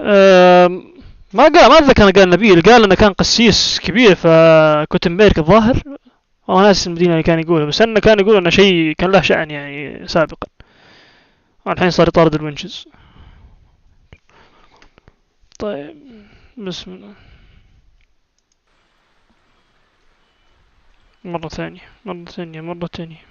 ما اتذكر انه قال نبيل، قال انه كان قسيس كبير في كوتنبرغ الظاهر. والله ناس المدينة اللي كان يقوله، بس انه كان يقول انه شيء كان له شأن يعني سابقا، والحين صار يطارد الونشز. طيب بسم الله. مرة ثانية مرة ثانية مرة ثانية.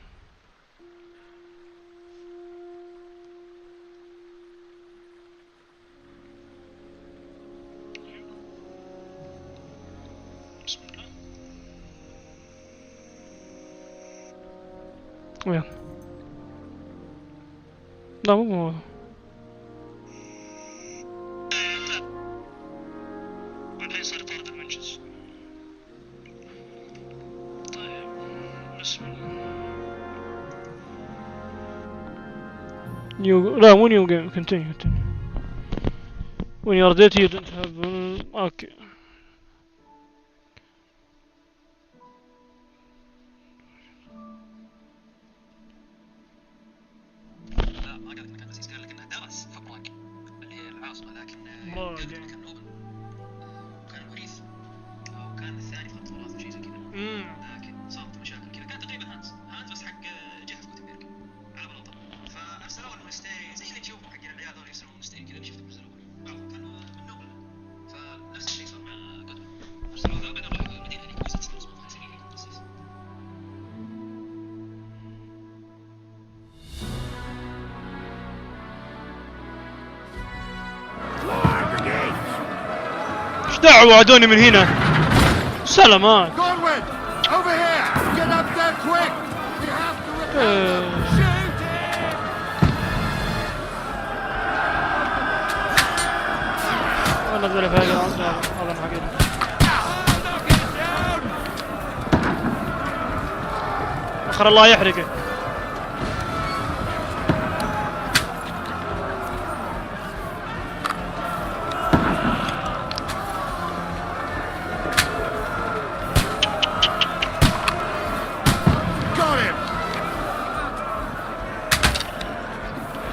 بسم الله. وين؟ لا مو الحين صار يطارد الونشز. طيب بسم الله. لا مو نيو جيم. continue. when you are dead you don't have اوكي. لا ما قال لك مكان بس قال لك انه درس في براغ اللي هي العاصمه، لكن قال لك مكان نوبل وكان الوريث او كان الثاني في خط الوراثه شيء زي كذا. لكن صارت مشاكل كذا. كان تقريبا هانز بس حق جهه في كوتنبرغ على بلاطه، فارسلوا المونستيري زي اللي تشوفوا حق العيال هذول يرسلون المونستيري كذا اللي شفتهم يرسلون بعضهم كانوا من نوبل، فنفس الشيء صار مع جودمان. ارسلوا ذا بعدين راحوا المدينه اللي كويسه تستوصف 50 قسيس. ايش دعوة عدوني من هنا؟ سلامات. والله ذولي فاقر هذا حقيقي. اخر الله يحرقه.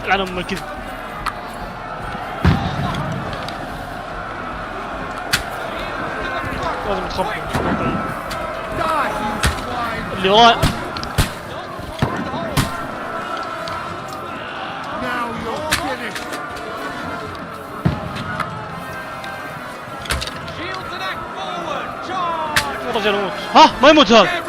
لعن ام الكذب. لازم تخبط اللي وراي. الرجال يموت. ها ما يموت هذا.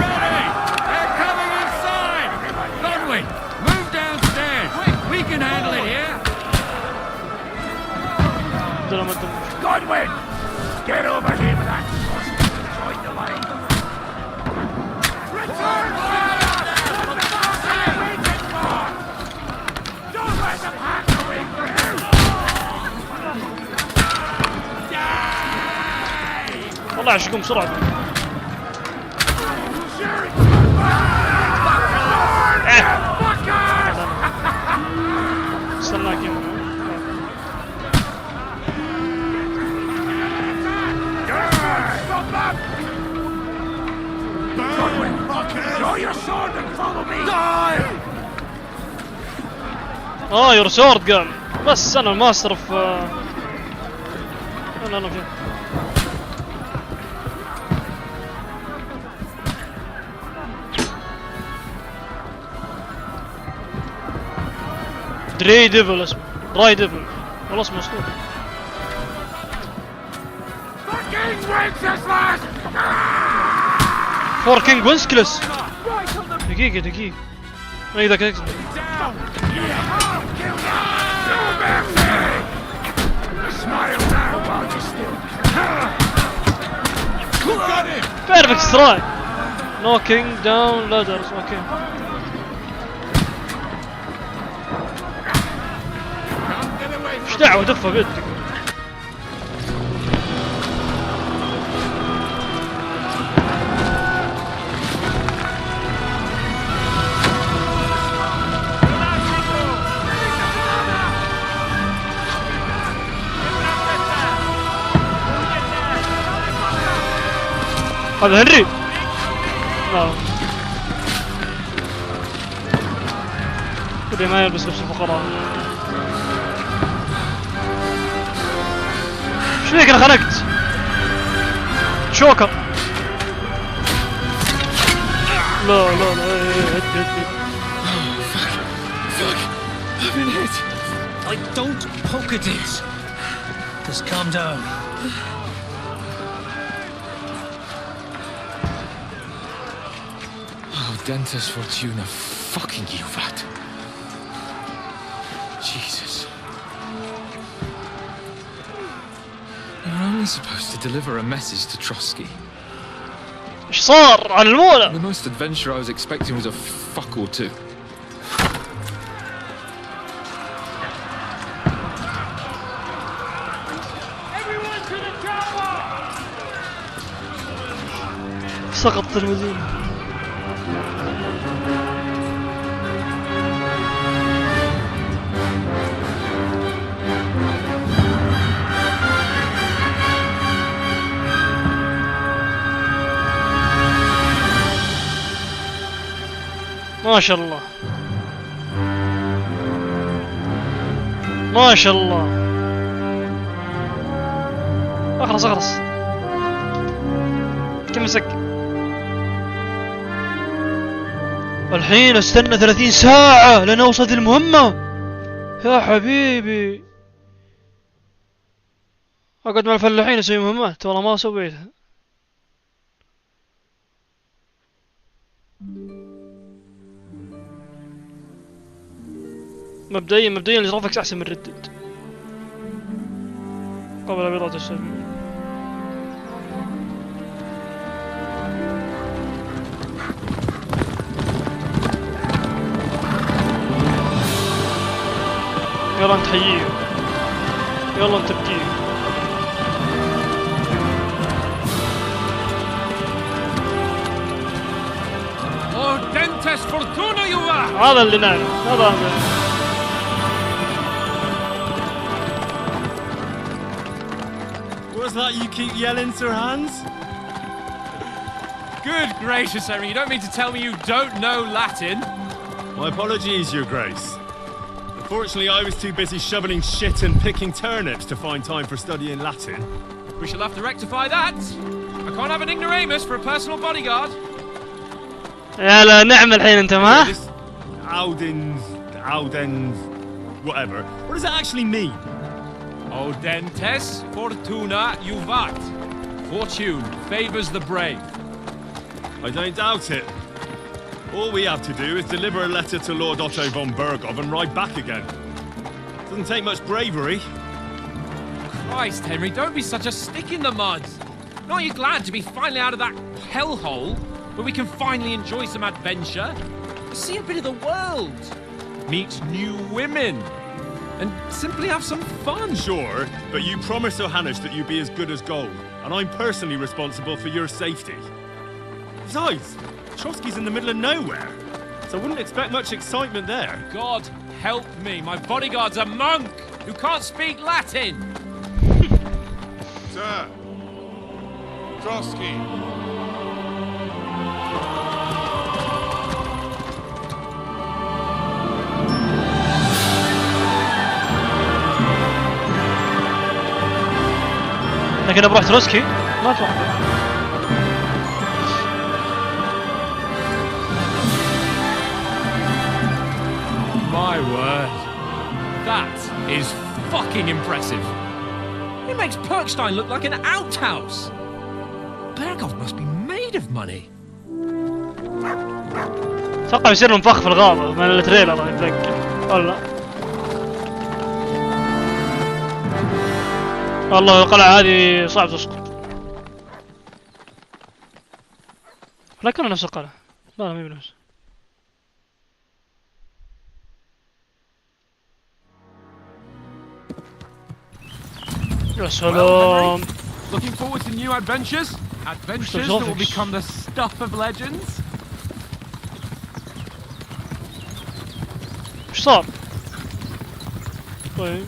Godwin! Get over here with that sausage and join the line. Return fire! Waiting for! Don't let them hack the way through! Die! والله عشقهم بسرعة. استناك يا Draw your sword and follow me! Die! يور سورد قال. بس انا ما اصرف. انا فين؟ دري ديفل اسمه. دراي ديفل. والله اسمه اسطوري. Fucking Wenceslas! فور كينج وينسكلس. دقيقة ما إذا كذا. بيرفكت سترايك. نوكينج داون لادرز. اوكي ايش دعوة دفة بيدك. هذا هنري. ودي ما يلبس لبس الفقراء. فيك انا خنقت شوكر. لا لا لا هد. Fuck. I've been hit. Don't poke at it. Just calm down. Oh, Dentist Fortuna, fucking you, vat. Jesus. You're only supposed to deliver a message to Trotsky. ايش صار على المولى؟ The most adventure I was expecting was a fuck or two. Everyone to the chopper! سقطت المدينة. ما شاء الله ما شاء الله. اخلص كم مسك الحين؟ استنى 30 ساعة لين اوصل المهمة يا حبيبي. اقعد مع الفلاحين اسوي مهمات والله ما سويتها. مبدئيا الجرافكس احسن من ردد قبل بضعة اشهر. يلا انت حييه يلا انت بكيه. Oh, Dentist Fortuna, you are! هذا اللي نعرف هذا. What's that you keep yelling, Sir Hans? Good gracious, Henry, you don't mean to tell me you don't know Latin? My apologies, Your Grace. Unfortunately, I was too busy shoveling shit and picking turnips to find time for studying Latin. We shall have to rectify that. I can't have an ignoramus for a personal bodyguard. يلا نعم الحين انت ما This Audens, whatever. What does that actually mean? Audentes fortuna juvat. Fortune favors the brave. I don't doubt it. All we have to do is deliver a letter to Lord Otto von Bergov and ride back again. Doesn't take much bravery. Christ, Henry, don't be such a stick in the mud. Aren't you glad to be finally out of that hellhole where we can finally enjoy some adventure? See a bit of the world. Meet new women. And simply have some fun. Sure, but you promised Johannes that you'd be as good as gold, and I'm personally responsible for your safety. Besides, Trotsky's in the middle of nowhere, so I wouldn't expect much excitement there. God help me, my bodyguard's a monk who can't speak Latin. Sir! Trotsky! لكن بروح تروسكي ما اتوقع. My word. That is fucking impressive. It makes Perkstein look like an outhouse. Bergov must be made of money. اتوقع بيصير منفخ في الغابة من التريلر انا متذكر ولا. والله القلعة هذه صعب تسقط. لكن نفس القلعة. لا ما هي بنفس. يا سلام. Looking forward to new adventures? Adventures that will become the stuff of legends? ايش صار؟ طيب.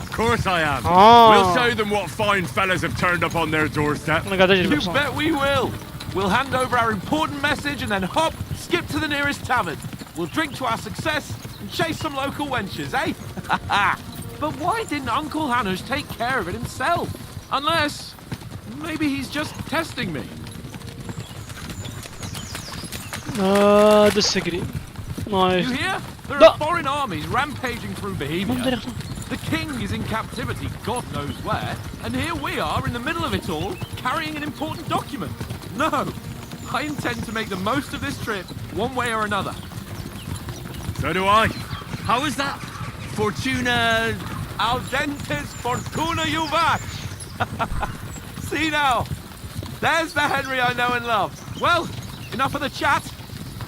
Of course I am. Ah. We'll show them what fine fellas have turned up on their doorstep. انا قاعد اجري You بحصان. bet we will. We'll hand over our important message and then hop, skip to the nearest tavern. We'll drink to our success and chase some local wenches, eh? But why didn't Uncle Hanush take care of it himself? Unless, maybe he's just testing me. disagree. You Nice. hear? There No. are foreign armies rampaging through Bohemia. The king is in captivity, God knows where, and here we are in the middle of it all, carrying an important document. No, I intend to make the most of this trip, one way or another. So do I. How is that? Fortuna... Audentes fortuna juvat! See now, there's the Henry I know and love. Well, enough of the chat.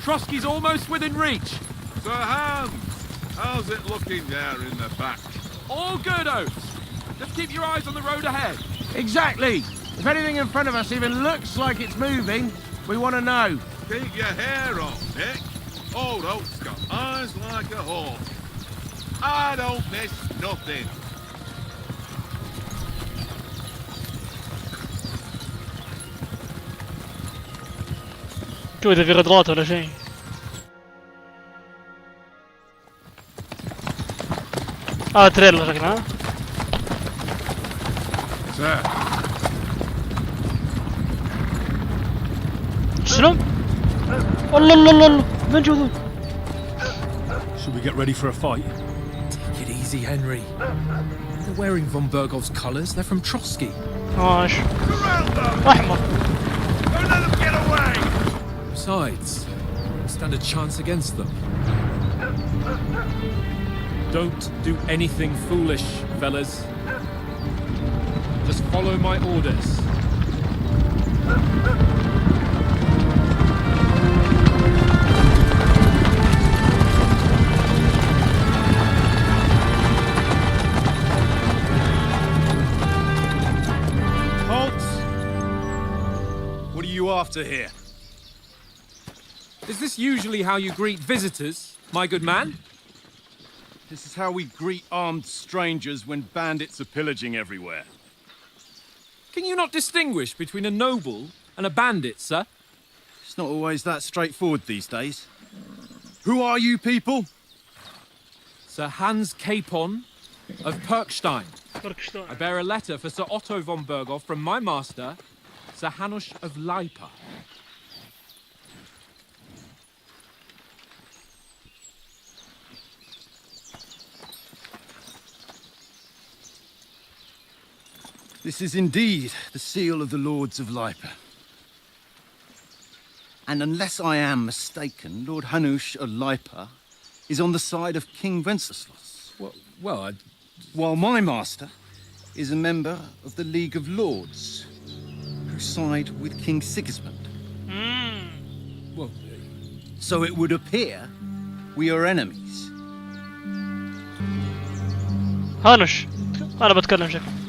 Trotsky's almost within reach. Sir Hans, how's it looking there in the back? All good, Oates. Just keep your eyes on the road ahead. Exactly. If anything in front of us even looks like it's moving, we want to know. Keep your hair on, Nick. Old Oak's got eyes like a hawk. I don't miss nothing. شو اذا في غدرات ولا شيء. تريلر شكلها. Sir, شنو؟ الله الله الله الله من جو ذول؟ Should we get ready for a fight? Take it easy, Henry. They're wearing von Bergov's colours. They're from Trotsky. ماشي. Surround them! احمر. Don't let them get away! Besides, we stand a chance against them. Don't do anything foolish, fellas. Just follow my orders. Halt! What are you after here? Is this usually how you greet visitors, my good man? This is how we greet armed strangers when bandits are pillaging everywhere. Can you not distinguish between a noble and a bandit, sir? It's not always that straightforward these days. Who are you people? Sir Hans Capon of Perkstein. I bear a letter for Sir Otto von Berghoff from my master, Sir Hanush of Leipa. This is indeed the seal of the Lords of Lipa. And unless I am mistaken, Lord Hanush of Lipa is on the side of King Wenceslas. Well, While my master is a member of the League of Lords, who side with King Sigismund. well, So it would appear we are enemies. هانش. انا بتكلم شكل.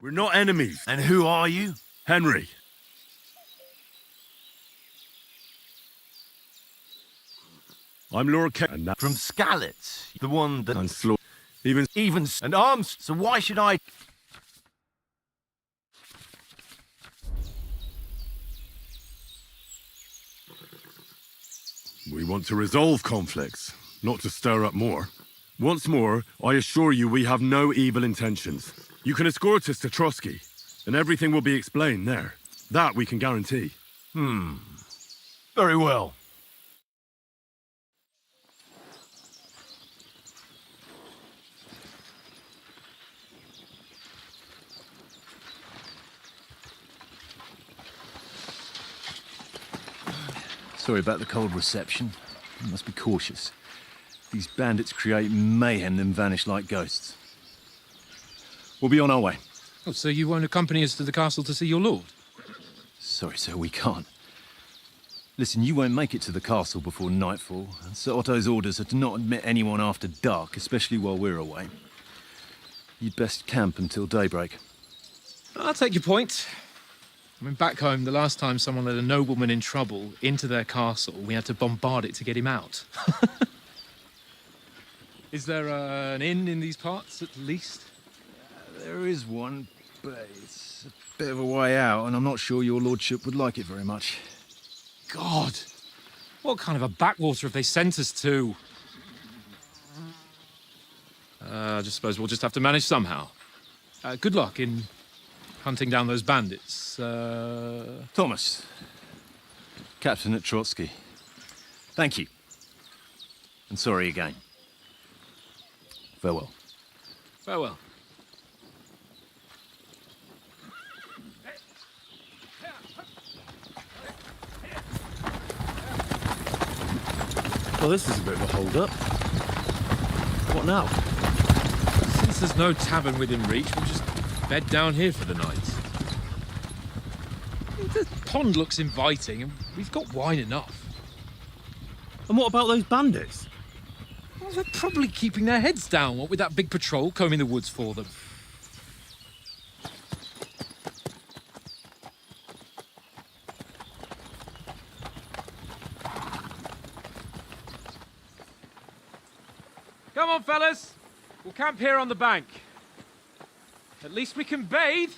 We're not enemies. And who are you? Henry. I'm Lord and that From Skalitz, the one that... and slow. Even... And arms, so why should I... We want to resolve conflicts, not to stir up more. Once more, I assure you we have no evil intentions. You can escort us to Trotsky, and everything will be explained there. That we can guarantee. Very well. Sorry about the cold reception. You must be cautious. These bandits create mayhem, then vanish like ghosts. We'll be on our way. Oh, so you won't accompany us to the castle to see your lord? Sorry, sir, we can't. Listen, you won't make it to the castle before nightfall, and Sir Otto's orders are to not admit anyone after dark, especially while we're away. You'd best camp until daybreak. I'll take your point. I mean, back home, the last time someone let a nobleman in trouble into their castle, we had to bombard it to get him out. Is there an inn in these parts, at least? There is one, but it's a bit of a way out, and I'm not sure your lordship would like it very much. God! What kind of a backwater have they sent us to? I just suppose we'll just have to manage somehow. Good luck in hunting down those bandits. Thomas, captain at Trotsky. Thank you. And sorry again. Farewell. Farewell. Well, this is a bit of a hold-up. What now? Since there's no tavern within reach, we'll just bed down here for the night. The pond looks inviting, and we've got wine enough. And what about those bandits? Well, they're probably keeping their heads down, what with that big patrol combing the woods for them. Come on, fellas. We'll camp here on the bank. At least we can bathe.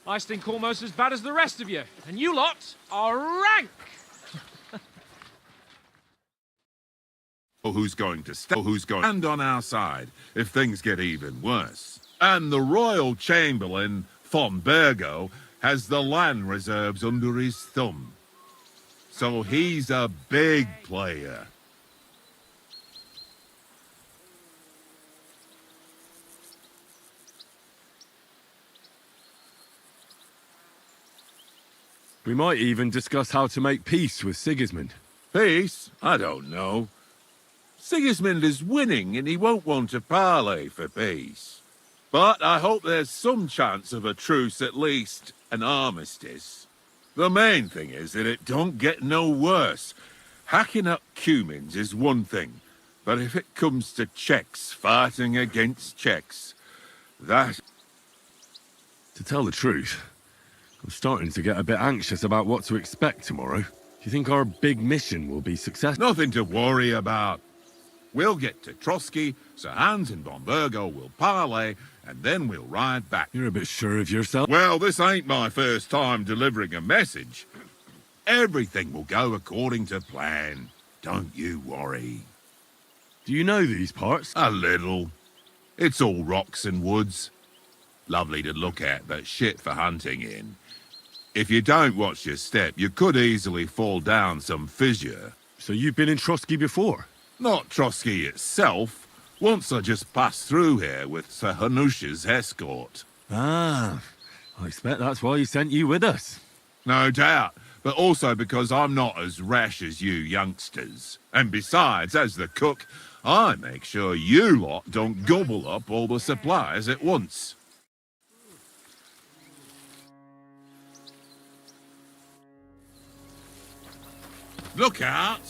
I stink almost as bad as the rest of you, and you lot are rank. Oh, who's going to stay? Oh, who's going to stand on our side if things get even worse? And the Royal Chamberlain, von Burgo, has the land reserves under his thumb. So he's a big player. We might even discuss how to make peace with Sigismund. Peace? I don't know. Sigismund is winning and he won't want to parley for peace. But I hope there's some chance of a truce, at least an armistice. The main thing is that it don't get no worse. Hacking up Cumins is one thing, but if it comes to Czechs fighting against Czechs, that... To tell the truth, I'm starting to get a bit anxious about what to expect tomorrow. Do you think our big mission will be successful? Nothing to worry about. We'll get to Trotsky, Sir Hans and von Burgo will parley, and then we'll ride back. You're a bit sure of yourself. Well, this ain't my first time delivering a message. Everything will go according to plan. Don't you worry. Do you know these parts? A little. It's all rocks and woods. Lovely to look at, but shit for hunting in. If you don't watch your step, you could easily fall down some fissure. So you've been in Trotsky before? Not Trotsky itself. Once I just passed through here with Sir Hanusha's escort. Ah, I expect that's why he sent you with us. No doubt, but also because I'm not as rash as you youngsters. And besides, as the cook, I make sure you lot don't gobble up all the supplies at once. Look out!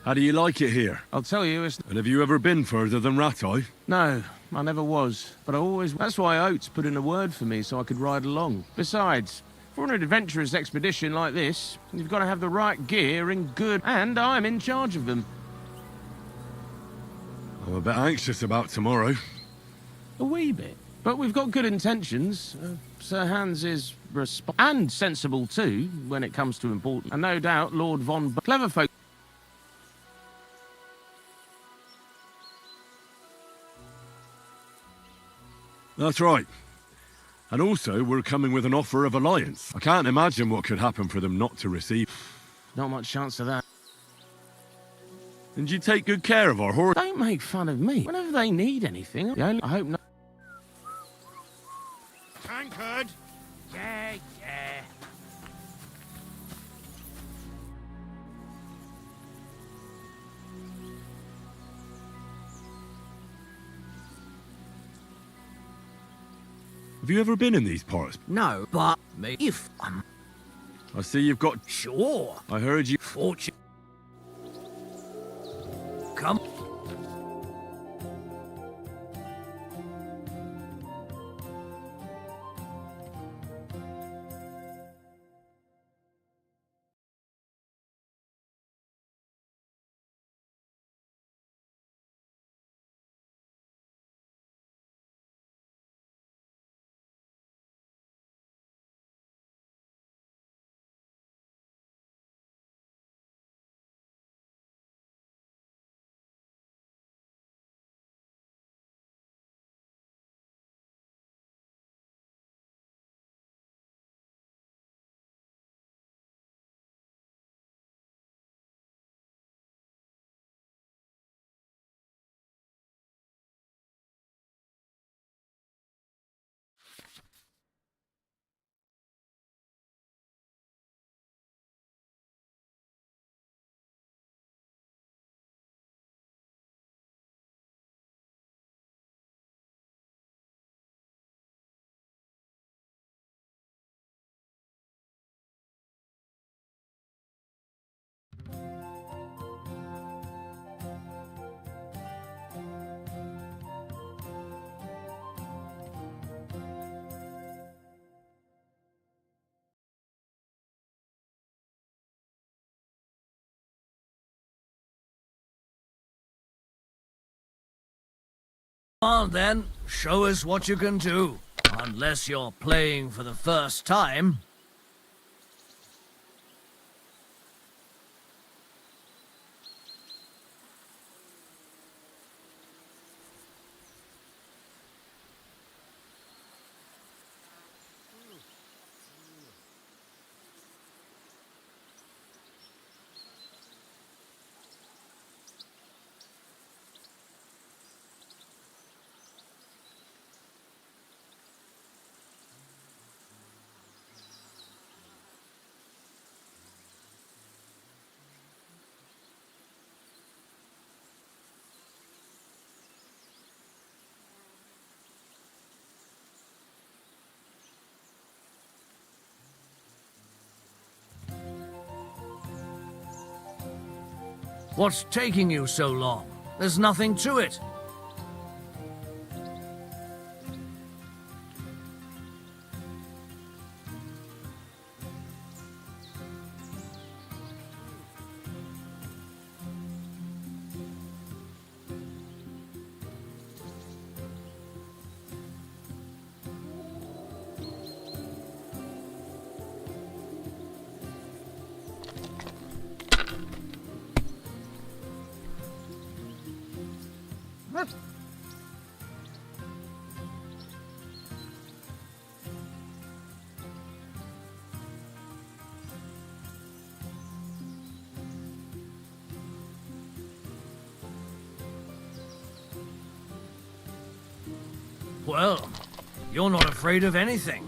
How do you like it here? I'll tell you, it's... And have you ever been further than Rattay? No, I never was. But I always... That's why Oates put in a word for me so I could ride along. Besides, for an adventurous expedition like this, you've got to have the right gear and good... And I'm in charge of them. I'm a bit anxious about tomorrow. A wee bit. But we've got good intentions. Sir Hans is... and sensible too, when it comes to important. And no doubt Lord von... Clever folk... That's right. And also, we're coming with an offer of alliance. I can't imagine what could happen for them not to receive. Not much chance of that. And you take good care of our horse. Don't make fun of me. Whenever they need anything, I hope not. Tankard? Yeah, yeah. Have you ever been in these parts? No, but me if I see you've got... sure. I heard you... Fortune. Come. On then, show us what you can do. Unless you're playing for the first time. What's taking you so long? There's nothing to it. Well, you're not afraid of anything.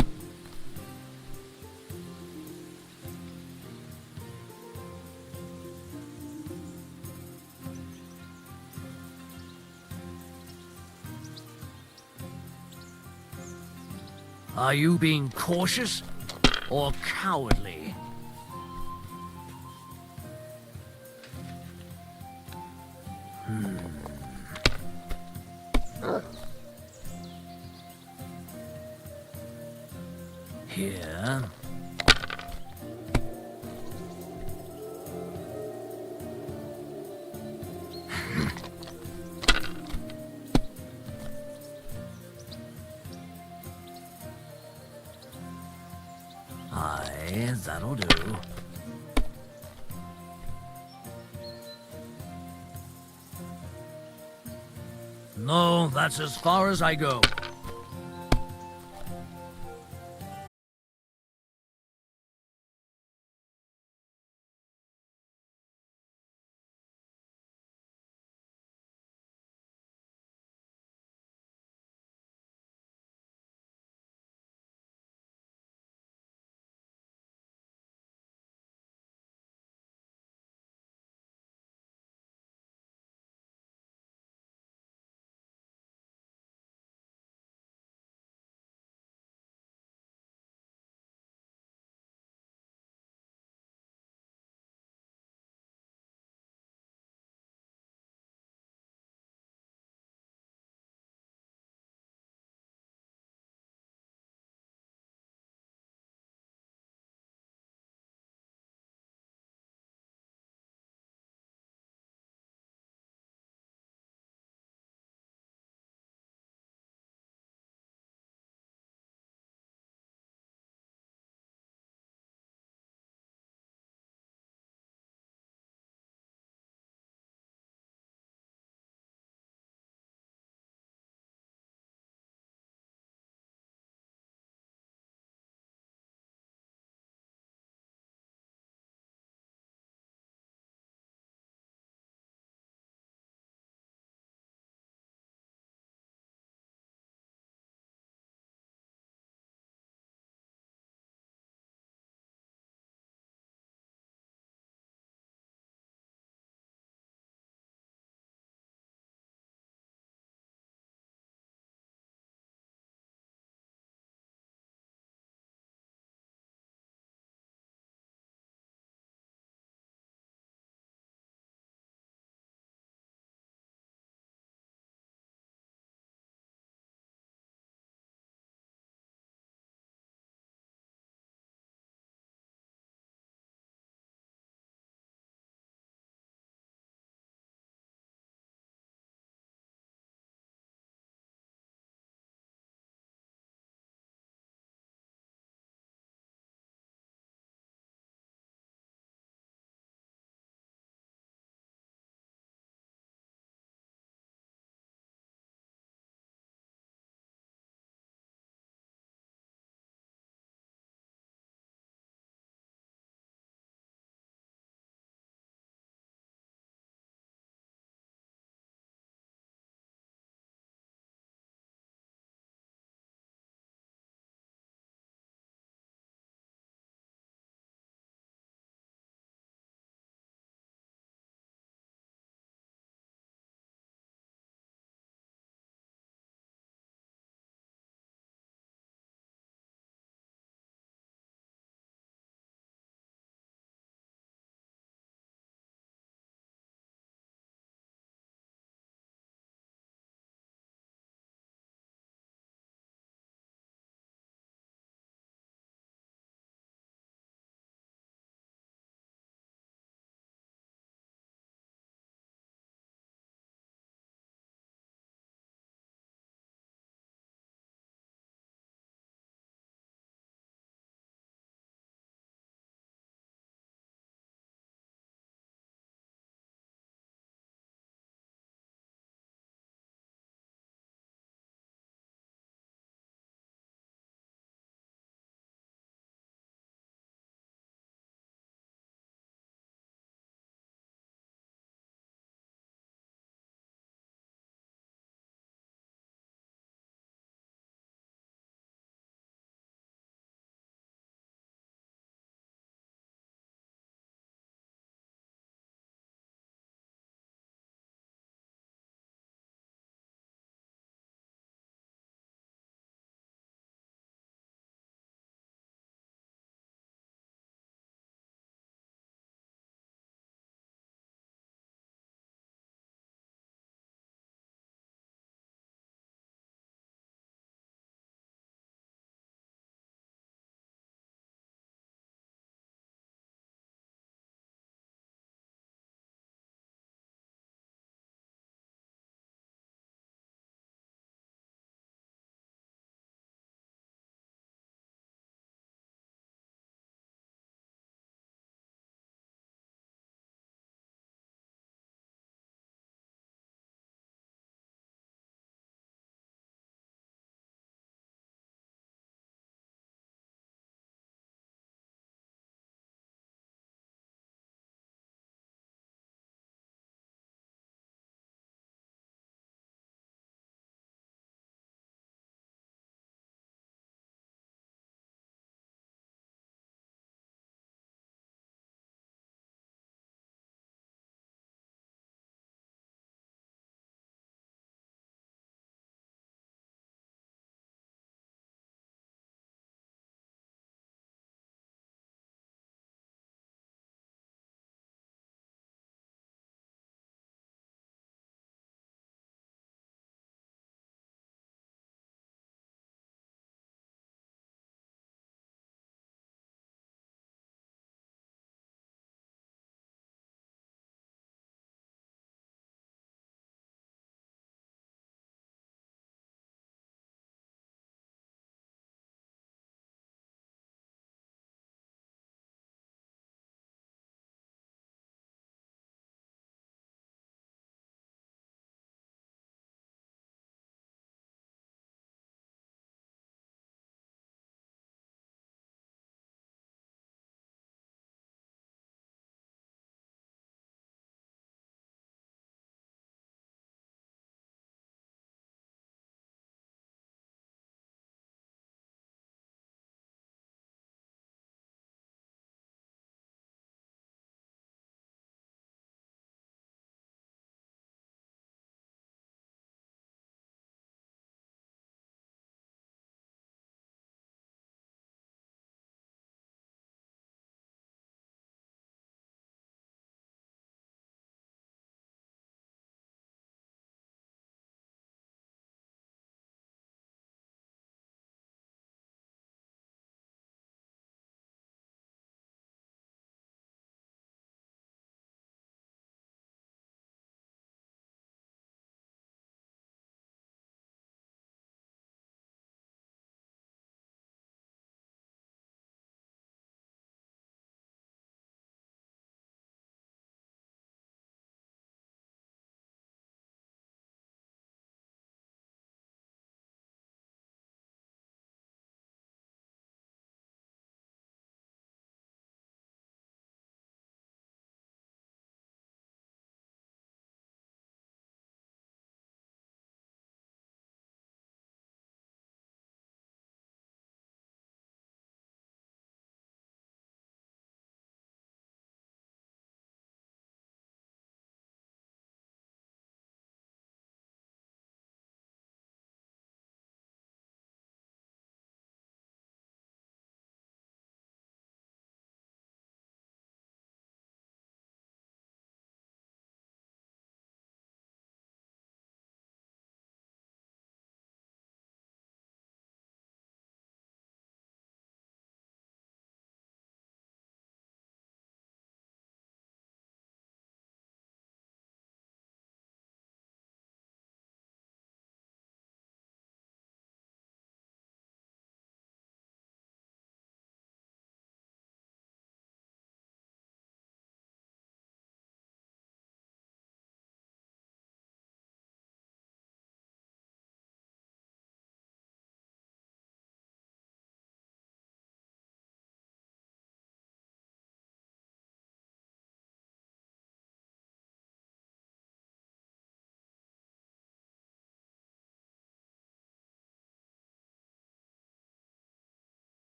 Are you being cautious or cowardly? Here. Aye, that'll do. No, that's as far as I go.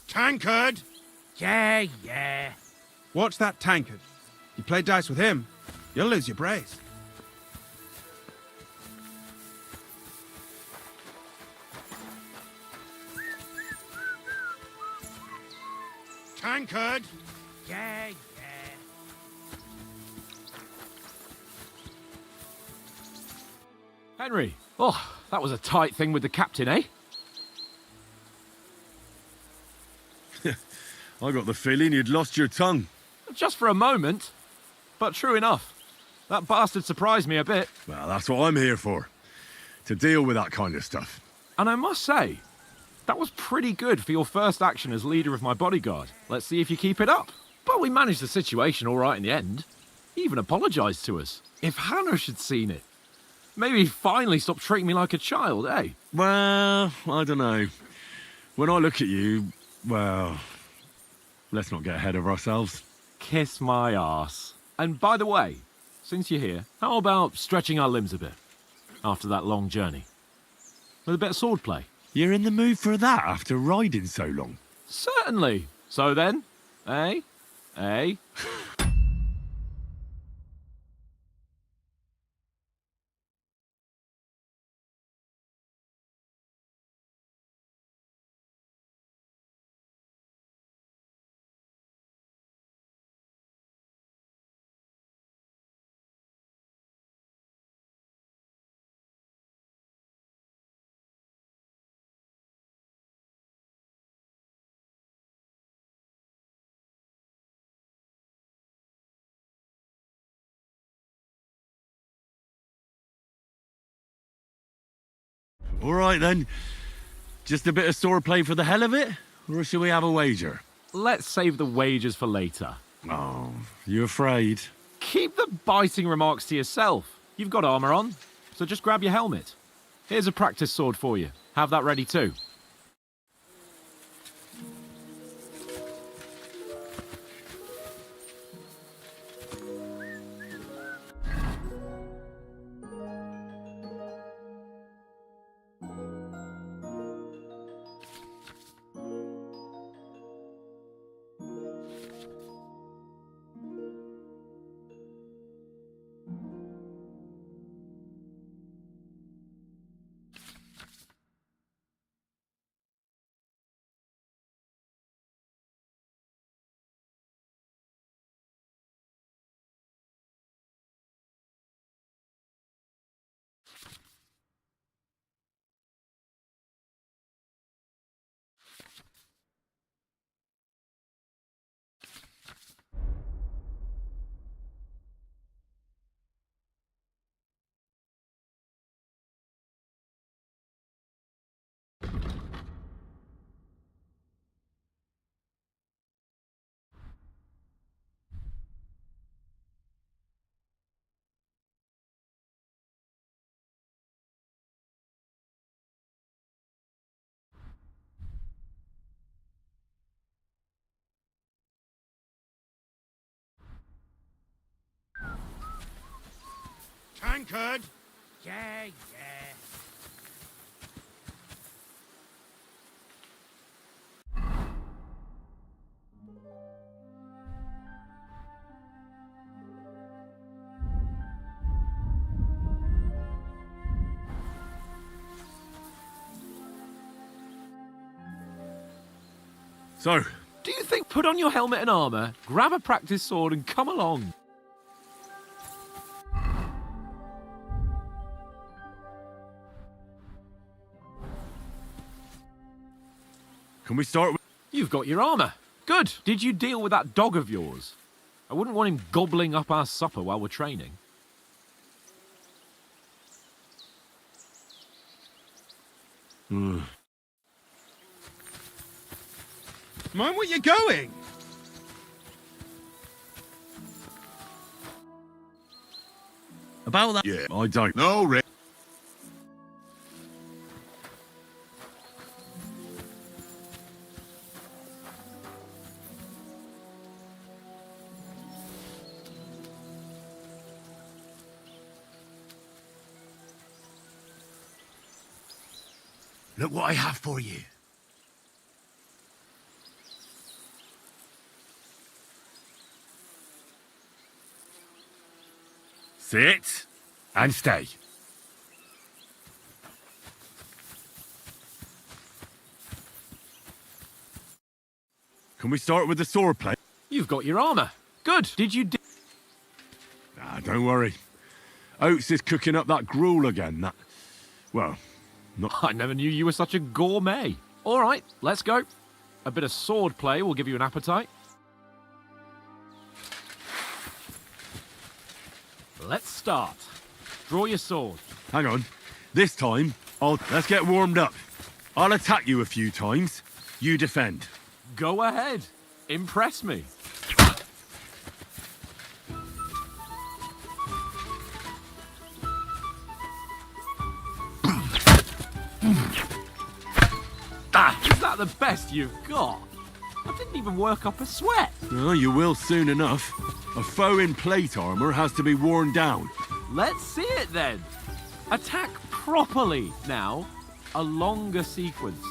Tankard! Yeah. Watch that tankard. You play dice with him, you'll lose your brace. Tankard! Yeah. Henry, oh, that was a tight thing with the captain, eh? I got the feeling you'd lost your tongue. Just for a moment. But true enough. That bastard surprised me a bit. Well, that's what I'm here for. To deal with that kind of stuff. And I must say, that was pretty good for your first action as leader of my bodyguard. Let's see if you keep it up. But we managed the situation all right in the end. He even apologised to us. If Hannah had seen it, maybe he'd finally stop treating me like a child, eh? Well, I don't know. When I look at you, well, let's not get ahead of ourselves. Kiss my arse. And by the way, since you're here, how about stretching our limbs a bit after that long journey? With a bit of swordplay. You're in the mood for that after riding so long? Certainly. So then, eh? All right then. Just a bit of swordplay for the hell of it? Or shall we have a wager? Let's save the wagers for later. Oh, you afraid? Keep the biting remarks to yourself. You've got armour on, so just grab your helmet. Here's a practice sword for you. Have that ready too. Tankard! Yeah. So, Do you think put on your helmet and armour, grab a practice sword and come along? can we start with... You've got your armour. Good. Did you deal with that dog of yours? I wouldn't want him gobbling up our supper while we're training. Mind where you're going! About that... Yeah. I don't. No, Rick. Look what I have for you. Sit and stay. Can we start with the sword play? You've got your armour. Good. Did you Ah, don't worry. Oates is cooking up that gruel again. That, well, not. I never knew you were such a gourmet. All right, let's go. A bit of sword play will give you an appetite. Let's start. Draw your sword. Hang on. This time, let's get warmed up. I'll attack you a few times. You defend. Go ahead. Impress me. Is that the best you've got? I didn't even work up a sweat. Oh, you will soon enough. A foe in plate armor has to be worn down. Let's see it then. Attack properly now. A longer sequence.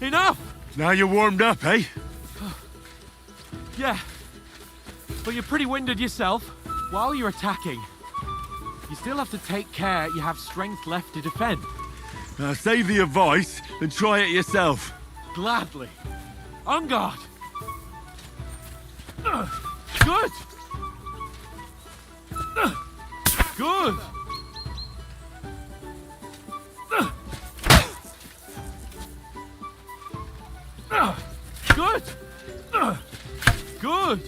Enough! Now you're warmed up, eh? Yeah. But you're pretty winded yourself. While you're attacking, you still have to take care you have strength left to defend. Save the advice and try it yourself. Gladly. On guard. Good. Good. Good. Good.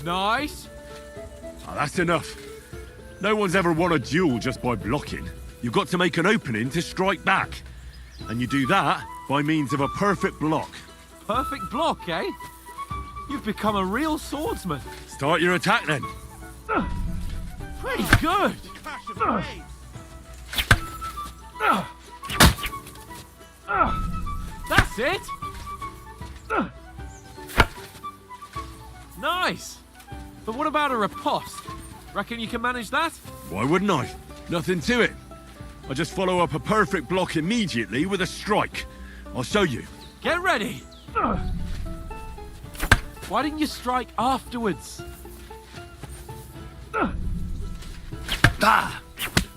Nice. Oh, that's enough. No one's ever won a duel just by blocking. You've got to make an opening to strike back. And you do that by means of a perfect block. Perfect block, eh? You've become a real swordsman. Start your attack then. Pretty good. That's it. Nice. But what about a riposte? Reckon you can manage that? Why wouldn't I? Nothing to it. I just follow up a perfect block immediately with a strike. I'll show you. Get ready. Why didn't you strike afterwards?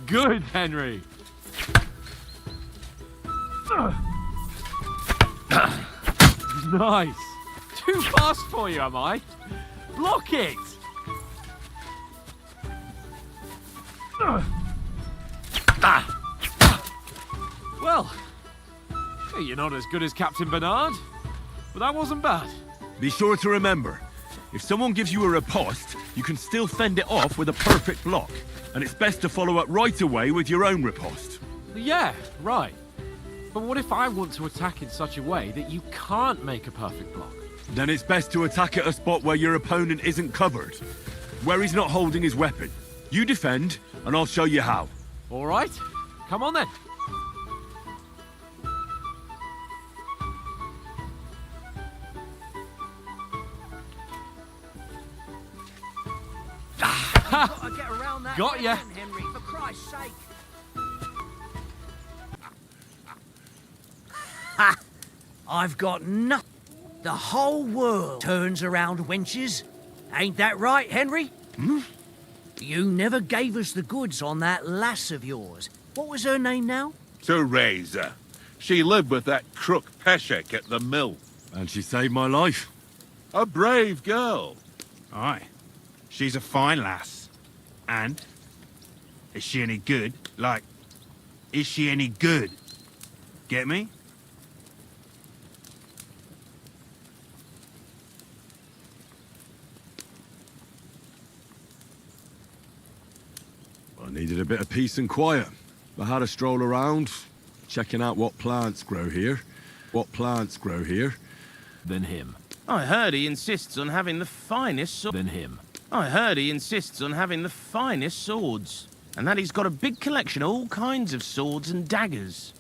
Good, Henry. Nice. Too fast for you, am I? Block it. Well, you're not as good as Captain Bernard, but that wasn't bad. Be sure to remember, if someone gives you a riposte, you can still fend it off with a perfect block. And it's best to follow up right away with your own riposte. Yeah, right. But what if I want to attack in such a way that you can't make a perfect block? Then it's best to attack at a spot where your opponent isn't covered, where he's not holding his weapon. You defend, and I'll show you how. All right, come on then. Gotta get around that Got ya. weapon, Henry, for Christ's sake. Ha! I've got nothing. The whole world turns around wenches. Ain't that right, Henry? Hmm? You never gave us the goods on that lass of yours. What was her name now? Teresa. She lived with that crook Peshek at the mill. And she saved my life. A brave girl. Aye. She's a fine lass. And? Is she any good? Like, is she any good? Get me? I needed a bit of peace and quiet. I had a stroll around, checking out what plants grow here. Then him. I heard he insists on having the finest Then him. I heard he insists on having the finest swords, and that he's got a big collection of all kinds of swords and daggers.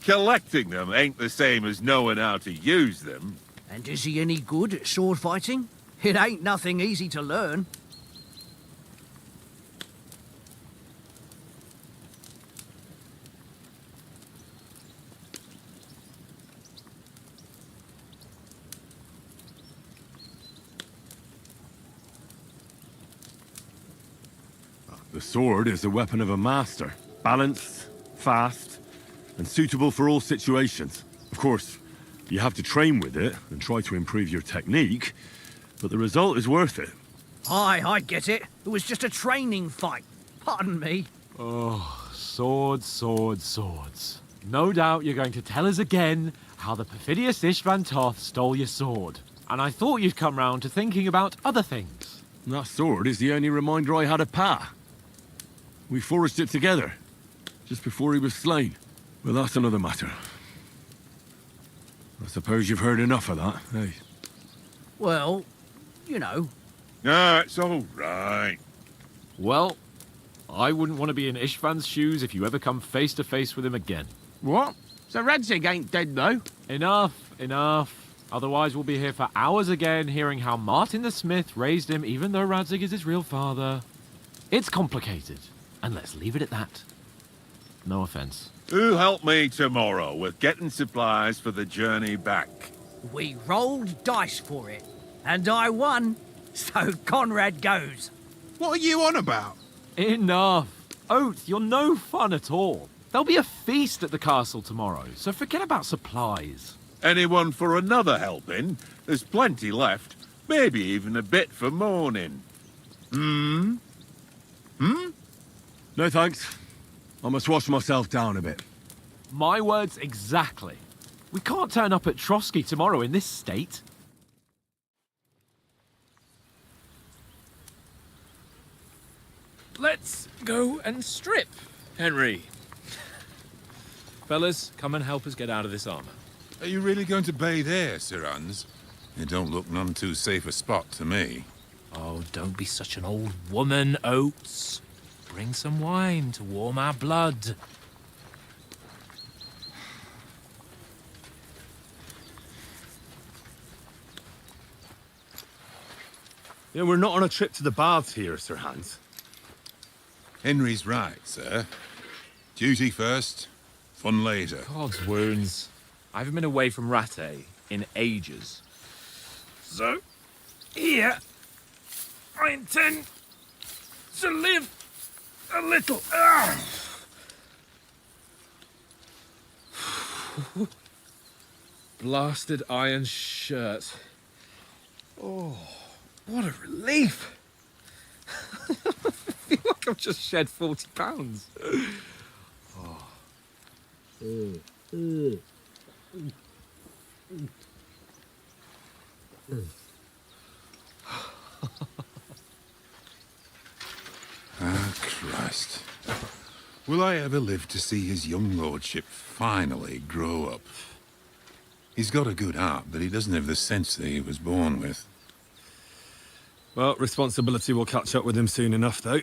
Collecting them ain't the same as knowing how to use them. And is he any good at sword fighting? It ain't nothing easy to learn. The sword is the weapon of a master. Balanced, fast, and suitable for all situations. Of course, you have to train with it and try to improve your technique, but the result is worth it. Aye, I get it. It was just a training fight. Pardon me. Oh, swords, swords, swords. No doubt you're going to tell us again how the perfidious Istvan Toth stole your sword. And I thought you'd come round to thinking about other things. That sword is the only reminder I had of Pa. We forged it together, just before he was slain. Well, that's another matter. I suppose you've heard enough of that, eh? Well, you know. Ah, it's all right. Well, I wouldn't want to be in Istvan's shoes if you ever come face to face with him again. What? So Radzig ain't dead, though? Enough, enough. Otherwise we'll be here for hours again hearing how Martin the Smith raised him even though Radzig is his real father. It's complicated, and let's leave it at that. No offense. Who'll help me tomorrow with getting supplies for the journey back? We rolled dice for it, and I won. So Conrad goes. What are you on about? Enough. Oath, you're no fun at all. There'll be a feast at the castle tomorrow, so forget about supplies. Anyone for another helping? There's plenty left. Maybe even a bit for morning. Hmm? No thanks. I must wash myself down a bit. My words exactly. We can't turn up at Trotsky tomorrow in this state. Let's go and strip, Henry. Fellas, come and help us get out of this armor. Are you really going to bathe here, Sir Hans? It don't look none too safe a spot to me. Oh, don't be such an old woman, Oates. Bring some wine to warm our blood. Yeah, we're not on a trip to the baths here, Sir Hans. Henry's right, sir. Duty first, fun later. God's wounds. I haven't been away from Rattay in ages. So, here, I intend to live a little. Blasted iron shirt. Oh, what a relief. I feel like I've just shed 40 pounds. Ah, Christ. Will I ever live to see his young lordship finally grow up? He's got a good heart, but he doesn't have the sense that he was born with. Well, responsibility will catch up with him soon enough, though.